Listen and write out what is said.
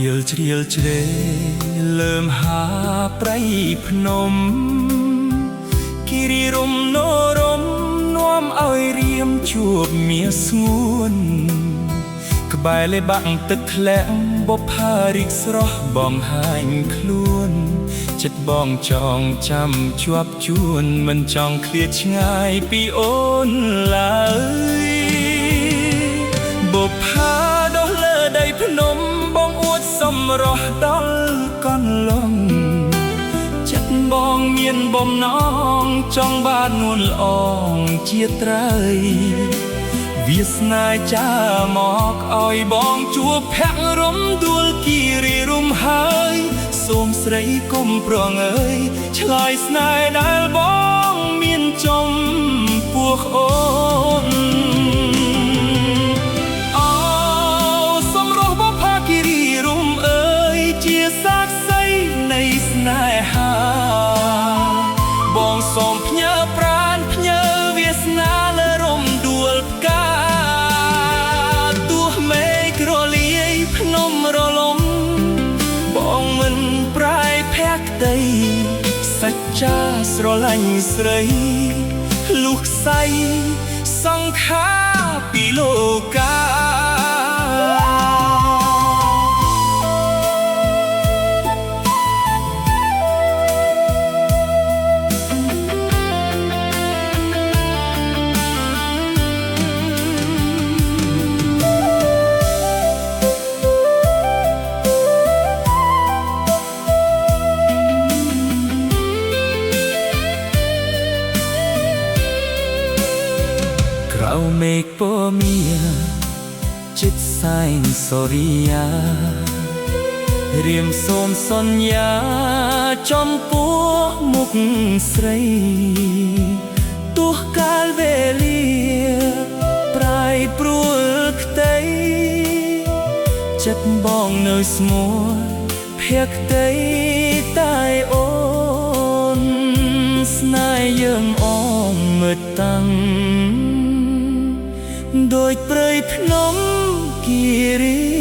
ៀលជ្រៀលជ្រែលើមហាប្រៃភ្នំគិរីរំនោរមនាំឲ្យរៀមជួបមាសស្ងួនក្បែរលេបាក់ទឹកធ្លាក់បុប្ផារីកស្រស់បងហាញខ្លួនចិត្តបងចងចាំជាប់ជួនមិនចង់ឃ្លាតឆ្ងាយពីអូនឡើយបុប្ផាដោះលើដីភ្នំបងអួតសម្រស់ដល់កន្លងចិត្តបងមានបំណងចង់បាននួនល្អងជាត្រីវាសនាចាមកឲ្យបងជួបភក្តិរំដួលគិរីរំហើយសូមស្រីគុំប្រងអើយឆ្លើយស្នេហ៍ដែលបងមានចំពោះអូនសម្រស់បុប្ផាគិរីរំអើយជាសាក្សីនៃស្នេហាបងសូមផ្ញើប្រាណផ្ញើវាសនាលើរំដួលផ្កាទោះមេឃរលាយភ្នំរលំបងមិនប្រែភក្តីសច្ចាស្រឡាញ់ស្រីលុះខ្សែសង្ខារពីលោកាเอาเมฆปอเมียจิตสายสริยาเรียมโสมสัญญาจอมปัวมุกสรีตัวกาลเวลีปลายปลุกเตยจัดบองเนยสมัวเพียกเตยตายโอนสนายยังอ้อมมืดตังโดยเปรยพนมกิริ